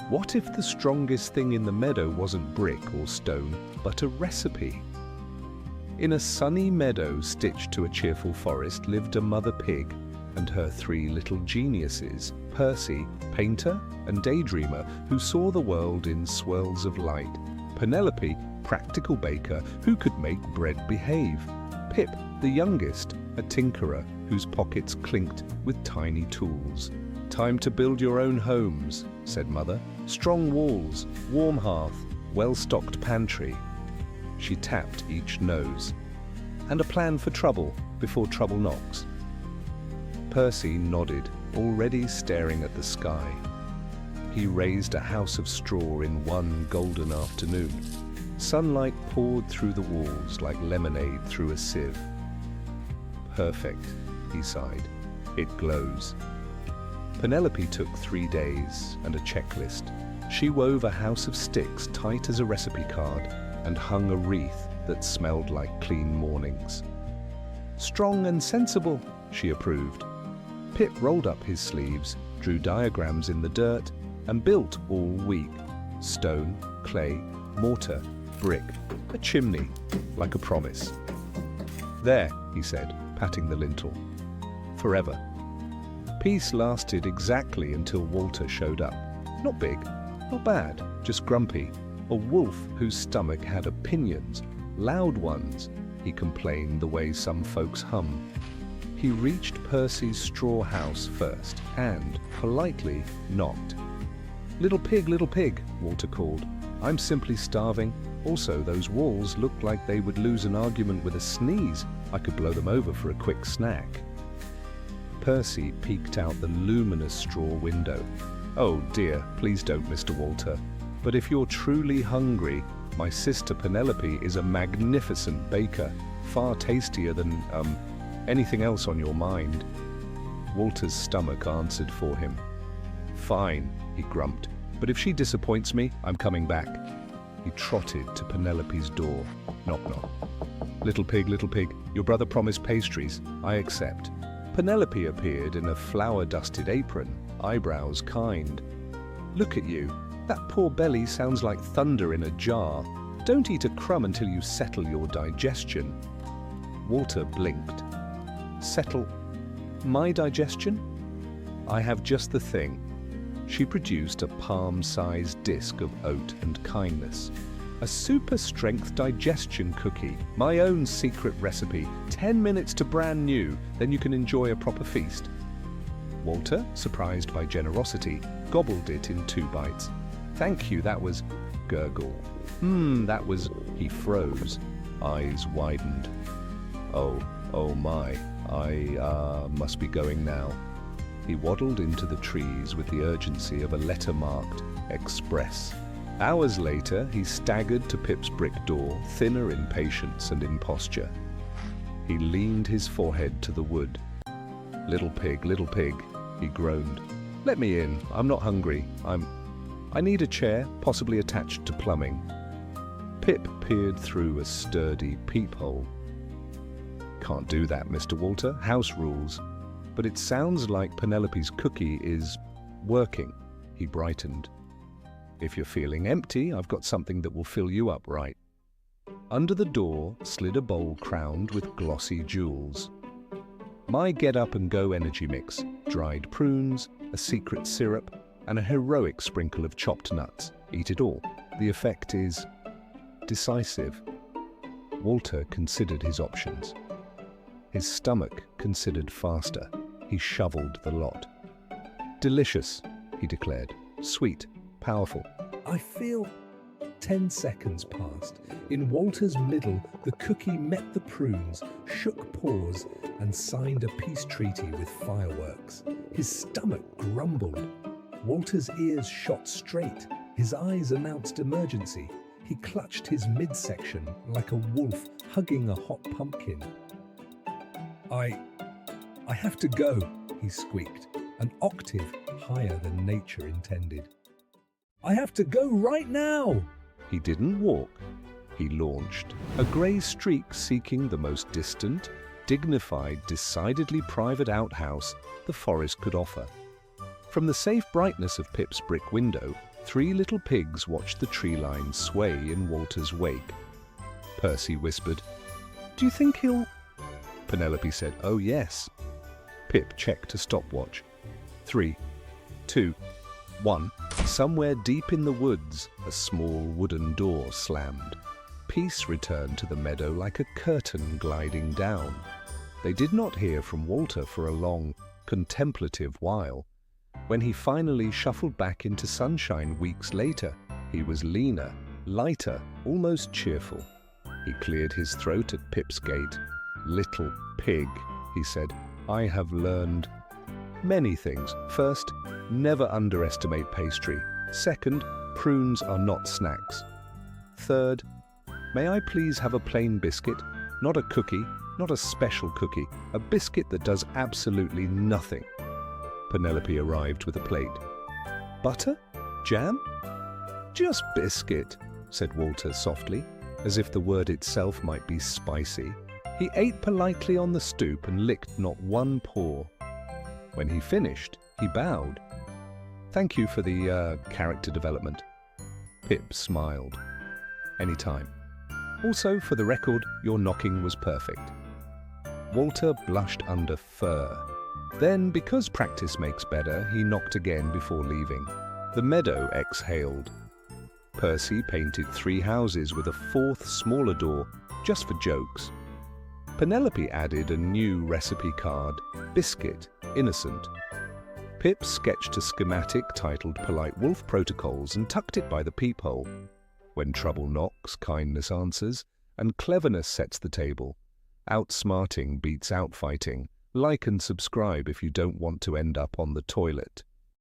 What if the strongest thing in the meadow wasn't brick or stone, but a recipe? In a sunny meadow stitched to a cheerful forest lived a mother pig and her 3 little geniuses, Percy, painter and daydreamer, who saw the world in swirls of light; Penelope, practical baker who could make bread behave; Pip, the youngest, a tinkerer whose pockets clinked with tiny tools. "Time to build your own homes," said Mother. "Strong walls, warm hearth, well-stocked pantry." She tapped each nose. "And a plan for trouble before trouble knocks." Percy nodded, already staring at the sky. He raised a house of straw in one golden afternoon. Sunlight poured through the walls like lemonade through a sieve. "Perfect," he sighed. "It glows." Penelope took 3 days and a checklist. She wove a house of sticks tight as a recipe card and hung a wreath that smelled like clean mornings. "Strong and sensible," she approved. Pip rolled up his sleeves, drew diagrams in the dirt, and built all week. Stone, clay, mortar, brick, a chimney, like a promise. "There," he said, patting the lintel. "Forever." Peace lasted exactly until Walter showed up. Not big, not bad, just grumpy. A wolf whose stomach had opinions, loud ones. He complained the way some folks hum. He reached Percy's straw house first and, politely, knocked. Little pig," Walter called. "I'm simply starving. Also, those walls look like they would lose an argument with a sneeze. I could blow them over for a quick snack." Percy peeked out the luminous straw window. "Oh dear, please don't, Mr. Walter. But if you're truly hungry, my sister Penelope is a magnificent baker, far tastier than, anything else on your mind." Walter's stomach answered for him. "Fine," he grumped, "but if she disappoints me, I'm coming back." He trotted to Penelope's door. Knock, knock. Little pig, your brother promised pastries. I accept." Penelope appeared in a flour-dusted apron, eyebrows kind. "Look at you. That poor belly sounds like thunder in a jar. Don't eat a crumb until you settle your digestion." Walter blinked. "Settle my digestion?" "I have just the thing." She produced a palm-sized disc of oat and kindness. "A super-strength digestion cookie, my own secret recipe, 10 minutes to brand new, then you can enjoy a proper feast." Walter, surprised by generosity, gobbled it in 2 bites. "Thank you, that was..." Gurgle. That was..." He froze. Eyes widened. Oh my, I must be going now." He waddled into the trees with the urgency of a letter marked Express. Hours later, he staggered to Pip's brick door, thinner in patience and imposture. He leaned his forehead to the wood. Little pig," he groaned. "Let me in. I'm not hungry. I need a chair, possibly attached to plumbing." Pip peered through a sturdy peephole. "Can't do that, Mr. Walter. House rules. But it sounds like Penelope's cookie is working." He brightened. "If you're feeling empty, I've got something that will fill you up right." Under the door slid a bowl crowned with glossy jewels. "My get-up-and-go energy mix, dried prunes, a secret syrup, and a heroic sprinkle of chopped nuts. Eat it all. The effect is decisive." Walter considered his options. His stomach considered faster. He shoveled the lot. "Delicious," he declared. "Sweet, powerful. I feel..." 10 seconds passed. In Walter's middle, the cookie met the prunes, shook paws, and signed a peace treaty with fireworks. His stomach grumbled. Walter's ears shot straight. His eyes announced emergency. He clutched his midsection like a wolf hugging a hot pumpkin. I have to go," he squeaked, an octave higher than nature intended. "I have to go right now!" He didn't walk. He launched, a grey streak seeking the most distant, dignified, decidedly private outhouse the forest could offer. From the safe brightness of Pip's brick window, 3 little pigs watched the tree line sway in Walter's wake. Percy whispered, "Do you think he'll—" Penelope said, "Oh, yes." Pip checked a stopwatch. 3, 2, 1. Somewhere deep in the woods, a small wooden door slammed. Peace returned to the meadow like a curtain gliding down. They did not hear from Walter for a long, contemplative while. When he finally shuffled back into sunshine weeks later, he was leaner, lighter, almost cheerful. He cleared his throat at Pip's gate. "Little pig," he said, "I have learned many things. First, never underestimate pastry. Second, prunes are not snacks. Third, may I please have a plain biscuit? Not a cookie, not a special cookie, a biscuit that does absolutely nothing." Penelope arrived with a plate. "Butter? Jam?" "Just biscuit," said Walter softly, as if the word itself might be spicy. He ate politely on the stoop and licked not one paw. When he finished, he bowed. "Thank you for the character development." Pip smiled. "Anytime. Also, for the record, your knocking was perfect." Walter blushed under fur. Then, because practice makes better, he knocked again before leaving. The meadow exhaled. Percy painted 3 houses with a 4th smaller door, just for jokes. Penelope added a new recipe card, biscuit, innocent. Pip sketched a schematic titled Polite Wolf Protocols and tucked it by the peephole. When trouble knocks, kindness answers, and cleverness sets the table. Outsmarting beats outfighting. Like and subscribe if you don't want to end up on the toilet.